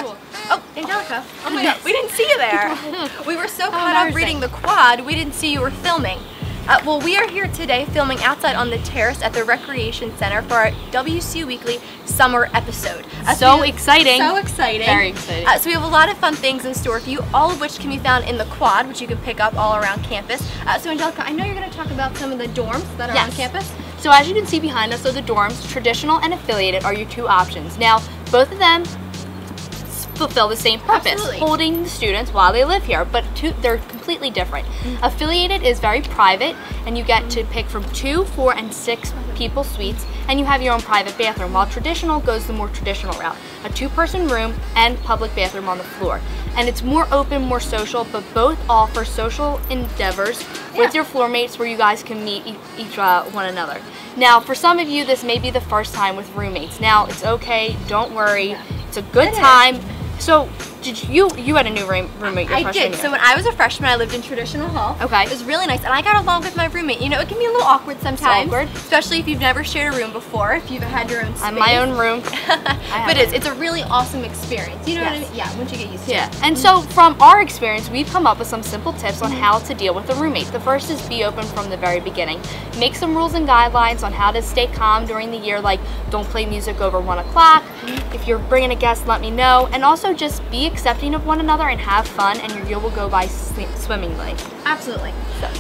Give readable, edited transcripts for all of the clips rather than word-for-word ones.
cool. Oh, Angelica. Oh my God, we didn't see you there. We were so caught up reading the quad, we didn't see you were filming. Well, we are here today filming outside on the terrace at the Recreation Center for our WCU Weekly Summer episode. So exciting. So exciting. Very exciting. So we have a lot of fun things in store for you, all of which can be found in the quad, which you can pick up all around campus. So Angelica, I know you're going to talk about some of the dorms that are on campus. So as you can see behind us are the dorms. Traditional and affiliated are your two options. Now, both of them fulfill the same purpose, holding the students while they live here, but they're completely different. Affiliated is very private, and you get to pick from 2, 4, and 6 people suites, and you have your own private bathroom, while traditional goes the more traditional route, a 2-person room and public bathroom on the floor. And it's more open, more social, but both offer social endeavors with your floor mates where you guys can meet each one another. Now, for some of you, this may be the first time with roommates. Now, it's okay, don't worry, it's a good time. So, did you had a new roommate your freshman year? I did. So when I was a freshman, I lived in traditional hall. Okay. It was really nice, and I got along with my roommate. You know, it can be a little awkward sometimes. It's awkward. Especially if you've never shared a room before, if you've had your own space. My own room. But it's a really awesome experience. You know what I mean? Yeah, once you get used to it. And so from our experience, we've come up with some simple tips on how to deal with a roommate. The first is be open from the very beginning. Make some rules and guidelines on how to stay calm during the year, like don't play music over 1 o'clock. If you're bringing a guest, let me know. And also just be accepting of one another and have fun, and your year will go by swimmingly. Absolutely.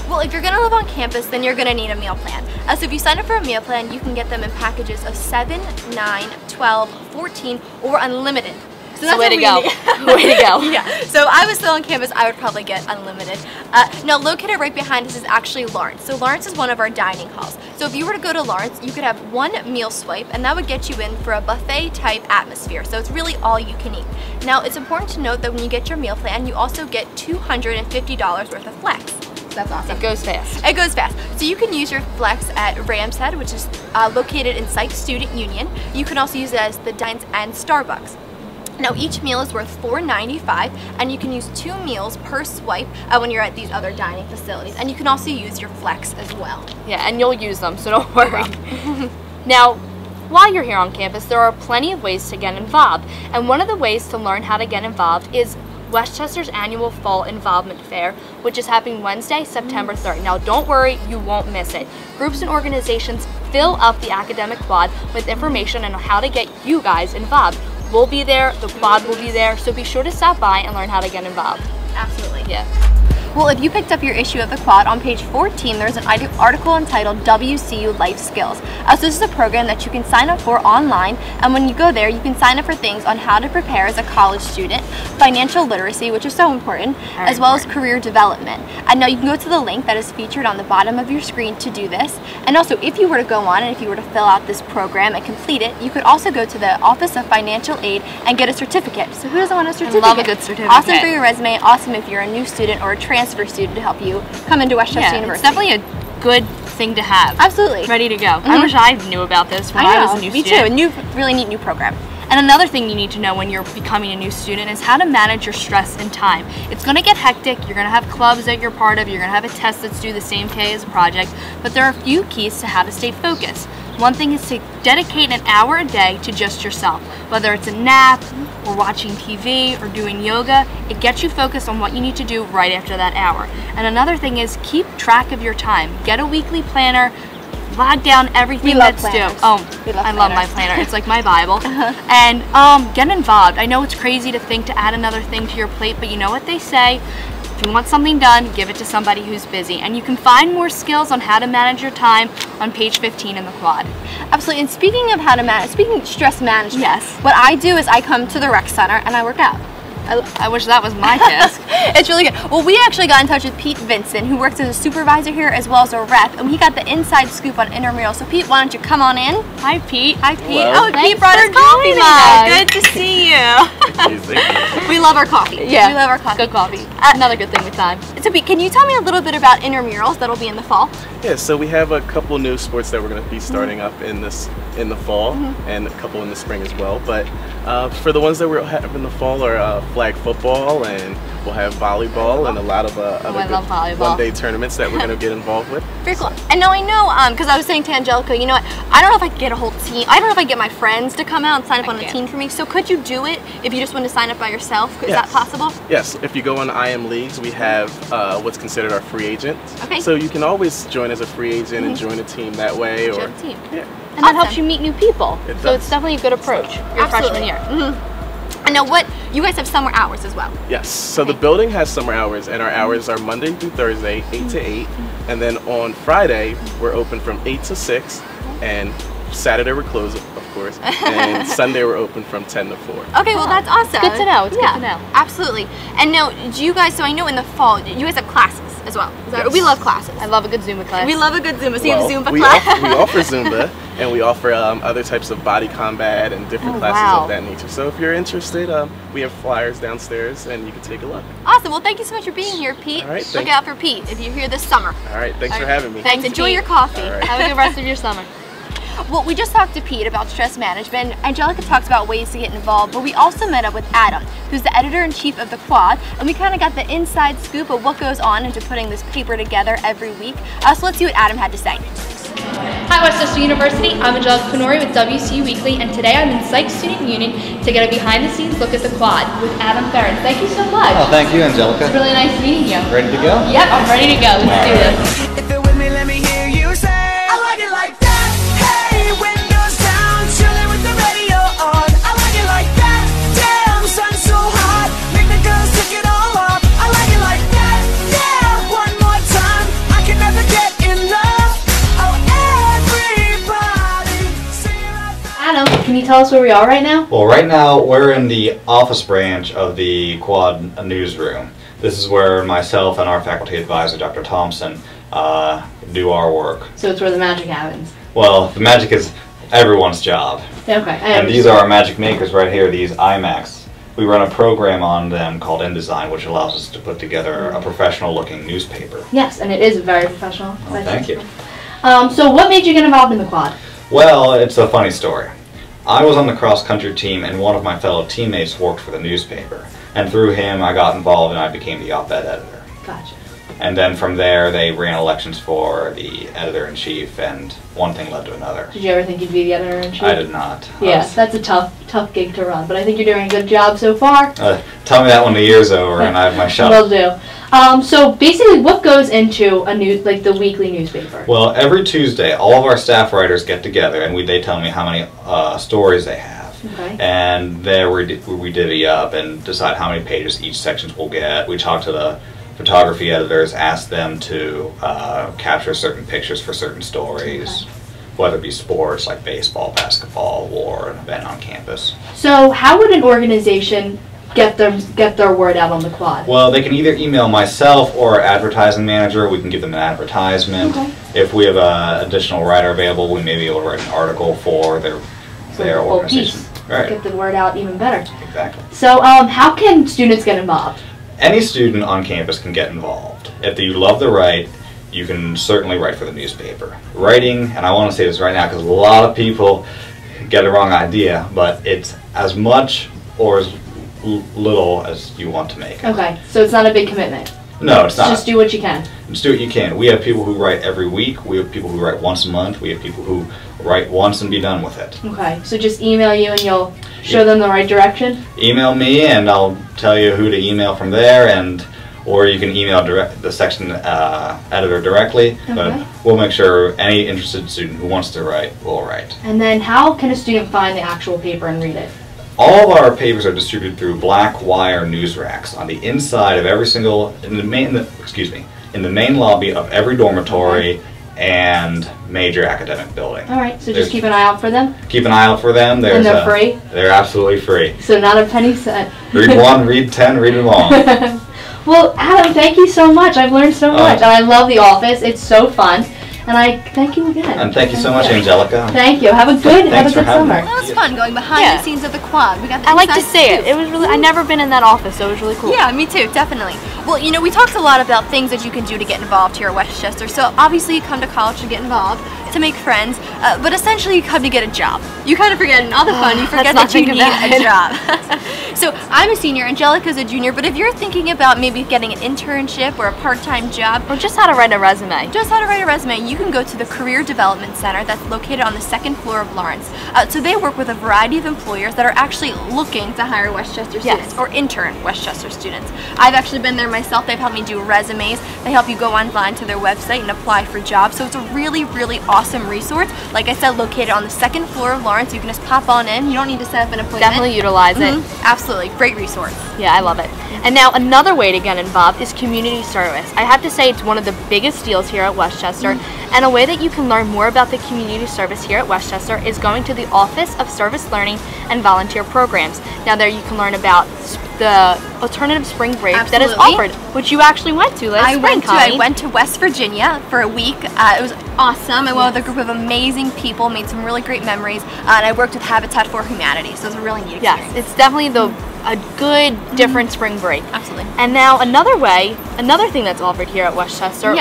Well, if you're going to live on campus, then you're going to need a meal plan. So if you sign up for a meal plan, you can get them in packages of 7, 9, 12, 14, or unlimited. So that's way to go. Way to go. Yeah. So I was still on campus, I would probably get unlimited. Now located right behind us is actually Lawrence. So Lawrence is one of our dining halls. So if you were to go to Lawrence, you could have 1 meal swipe, and that would get you in for a buffet type atmosphere. So it's really all you can eat. Now it's important to note that when you get your meal plan, you also get $250 worth of flex. So that's awesome. It goes fast. It goes fast. So you can use your flex at Ram's Head, which is located in Psych Student Union. You can also use it as the Dines and Starbucks. Now each meal is worth $4.95, and you can use 2 meals per swipe when you're at these other dining facilities. And you can also use your flex as well. Yeah, and you'll use them, so don't worry. Now, while you're here on campus, there are plenty of ways to get involved. And one of the ways to learn how to get involved is Westchester's annual Fall Involvement Fair, which is happening Wednesday, September 3rd. Now don't worry, you won't miss it. Groups and organizations fill up the academic quad with information on how to get you guys involved. We'll be there, the quad will be there, so be sure to stop by and learn how to get involved. Absolutely. Yeah. Well, if you picked up your issue of the quad, on page 14, there's an article entitled WCU Life Skills. So this is a program that you can sign up for online, and when you go there, you can sign up for things on how to prepare as a college student, financial literacy, which is so important, as well as career development. And now you can go to the link that is featured on the bottom of your screen to do this. And also, if you were to go on and if you were to fill out this program and complete it, you could also go to the Office of Financial Aid and get a certificate. So who doesn't want a certificate? I love a good certificate. Awesome for your resume, awesome if you're a new student or a transfer student to help you come into Westchester University. It's definitely a good thing to have. Absolutely. Ready to go. I wish I knew about this when I was a new student. Me too. A really neat new program. And another thing you need to know when you're becoming a new student is how to manage your stress and time. It's going to get hectic. You're going to have clubs that you're part of. You're going to have a test that's due the same day as a project. But there are a few keys to how to stay focused. One thing is to dedicate an hour a day to just yourself. Whether it's a nap or watching TV or doing yoga, it gets you focused on what you need to do right after that hour. And another thing is keep track of your time. Get a weekly planner. Log down everything that's due. I love my planner. It's like my Bible. And get involved. I know it's crazy to think to add another thing to your plate, but you know what they say? If you want something done, give it to somebody who's busy. And you can find more skills on how to manage your time on page 15 in the quad. Absolutely. And speaking of how to manage, speaking of stress management, yes. What I do is I come to the rec center and I work out. I wish that was my task. It's really good. Well, we actually got in touch with Pete Vincent, who works as a supervisor here as well as a rep, and he got the inside scoop on intramural. So Pete, why don't you come on in? Hi, Pete. Hi, Pete. Hello. Oh, Pete brought us coffee today. Good to see you. We love our coffee. Yeah. We love our coffee. Good coffee. Another good thing with time. So Pete, can you tell me a little bit about intramurals that'll be in the fall? Yeah, so we have a couple new sports that we're going to be starting up in the fall, and a couple in the spring as well. But for the ones that we're having in the fall are flag football, and we'll have volleyball and a lot of other good one-day tournaments that we're going to get involved with. Very cool. And now I know, because I was saying to Angelica, you know what, I don't know if I could get a whole team, I don't know if I could get my friends to come out and sign up on a team for me, so could you do it if you just want to sign up by yourself? Is that possible? Yes, if you go on IM Leagues, we have what's considered our free agent. Okay. So you can always join as a free agent and join a team that way. Join a team. Yeah. And that helps you meet new people. So it's definitely a good approach your freshman year. And now you guys have summer hours as well. Yes, so the building has summer hours, and our hours are Monday through Thursday, 8 to 8, and then on Friday, we're open from 8 to 6, and Saturday we're closed, of course, and Sunday we're open from 10 to 4. Okay, well that's awesome. Good to know, it's good to know. Absolutely. And now, do you guys, so I know in the fall, you guys have classes as well. We love classes. I love a good Zumba class. We love a good Zumba, so you have Zumba we class? we offer Zumba, and we offer other types of body combat and different classes of that nature. So if you're interested, we have flyers downstairs, and you can take a look. Awesome. Well, thank you so much for being here, Pete. All right, look out for Pete if you're here this summer. All right, thanks for having me. Thanks. Enjoy Pete. your coffee. All right. Have a good rest of your summer. Well, we just talked to Pete about stress management. Angelica talks about ways to get involved, but we also met up with Adam, who's the editor-in-chief of the Quad, and we kind of got the inside scoop of what goes on into putting this paper together every week. So let's see what Adam had to say. Hi Westchester University, I'm Angelica Panori with WCU Weekly, and today I'm in Psych Student Union to get a behind-the-scenes look at the Quad with Adam Ferrin. Thank you so much. Oh, thank you, Angelica. It's really nice meeting you. Ready to go? Yep, I'm ready to go. Let's do this. If you're with me, let me hear you say, I like it like that. Hey, windows down, chilling with the radio on. I like it like that. Damn, sun's so hot, make the girls take it all off. I like it like that. Yeah, one more time, I can never get enough. Oh, everybody, sing it out. Adam, can you tell us where we are right now? Well, right now we're in the office branch of the Quad newsroom. This is where myself and our faculty advisor, Dr. Thompson, do our work. So it's where the magic happens. Well, the magic is everyone's job. Okay. And these are our magic makers right here, these iMacs. We run a program on them called InDesign, which allows us to put together a professional-looking newspaper. Yes, and it is very professional. Oh, thank you. So what made you get involved in the Quad? Well, it's a funny story. I was on the cross-country team, and one of my fellow teammates worked for the newspaper. And through him, I got involved, and I became the op-ed editor. Gotcha. And then from there, they ran elections for the editor-in-chief, and one thing led to another. Did you ever think you'd be the editor-in-chief? I did not. Yeah, that's a tough gig to run, but I think you're doing a good job so far. Tell me that when the year's over, and I have my shot. Will do. So basically, what goes into the weekly newspaper? Well, every Tuesday, all of our staff writers get together, and they tell me how many stories they have. Okay. And there we divvy up and decide how many pages each section will get. We talk to the photography editors, ask them to capture certain pictures for certain stories, whether it be sports like baseball, basketball, or an event on campus. So how would an organization get their word out on the Quad? Well, they can either email myself or our advertising manager. We can give them an advertisement. Okay. If we have an additional writer available, we may be able to write an article for their organization. Right. Get the word out even better. Exactly. So how can students get involved? Any student on campus can get involved. If you love to write, you can certainly write for the newspaper. Writing, and I want to say this right now because a lot of people get a wrong idea, but it's as much or as little as you want to make. Okay, so it's not a big commitment. No, it's not. Just do what you can. Just do what you can. We have people who write every week. We have people who write once a month. We have people who write once and be done with it. Okay, so just email you and you'll show them the right direction? Email me and I'll tell you who to email from there, or you can email the section editor directly, but we'll make sure any interested student who wants to write will write. And then how can a student find the actual paper and read it? All of our papers are distributed through black wire news racks on the inside of every single, in the main lobby of every dormitory and major academic building. All right, so just keep an eye out for them? Keep an eye out for them. And they're free? They're absolutely free. So not a penny cent. Read one, read 10, read them all. Well, Adam, thank you so much. I've learned so much, and I love the office. It's so fun. And I thank you again. And thank you so much, Angelica. Thank you. Have a good summer. Well, it was fun going behind the scenes of the Quad. We got the I like to inside say scoop. it. It was really. I never been in that office, so it was really cool. Yeah, me too, definitely. Well, you know, we talked a lot about things that you can do to get involved here at Westchester. So obviously you come to college to get involved. to make friends, but essentially you come to get a job. You kind of forget in all the fun, you forget Let's that you not need think a job. So I'm a senior, Angelica's a junior, but if you're thinking about maybe getting an internship or a part-time job, Or just how to write a resume. just how to write a resume, you can go to the Career Development Center that's located on the 2nd floor of Lawrence. So they work with a variety of employers that are actually looking to hire Westchester students or intern Westchester students. I've actually been there myself. They've helped me do resumes. They help you go online to their website and apply for jobs. So it's a really, really awesome resource. Like I said, located on the 2nd floor of Lawrence. You can just pop on in. You don't need to set up an appointment. Definitely utilize it. Absolutely. Great resource. Yeah, I love it. And now another way to get involved is community service. I have to say it's one of the biggest deals here at Westchester, and a way that you can learn more about the community service here at Westchester is going to the Office of Service Learning and Volunteer Programs. Now there you can learn about the alternative spring break that is offered, which you actually went to last spring, I went to West Virginia for a week. It was awesome. I went with a group of amazing people, made some really great memories, and I worked with Habitat for Humanity, so it was a really neat experience. Yes, it's definitely a good, different spring break. Absolutely. And now another thing that's offered here at Westchester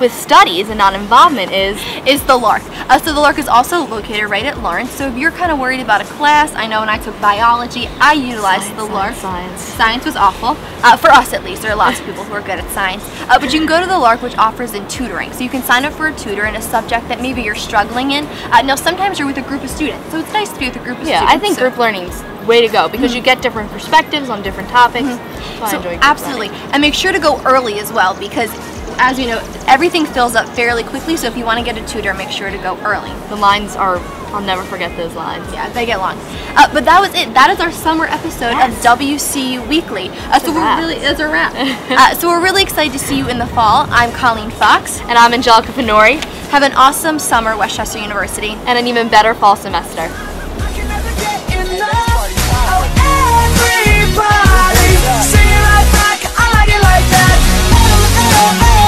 with studies and non-involvement is the LARC. So the LARC is also located right at Lawrence. So if you're kind of worried about a class, I know when I took biology, I utilized the LARC. Science was awful, for us at least. There are lots of people who are good at science. But you can go to the LARC, which offers in tutoring. So you can sign up for a tutor in a subject that maybe you're struggling in. Now sometimes you're with a group of students, so it's nice to be with a group of students. Yeah, I think group learning's way to go because you get different perspectives on different topics. So absolutely. And make sure to go early as well, because as you know, everything fills up fairly quickly, so if you want to get a tutor, make sure to go early. The lines are, I'll never forget those lines. Yeah, they get long. But that was it. That is our summer episode of WCU Weekly. So we're really excited to see you in the fall. I'm Colleen Fox. And I'm Angelica Pinori. Have an awesome summer, Westchester University. And an even better fall semester. I can never get enough of everybody singing right back. I like it like that.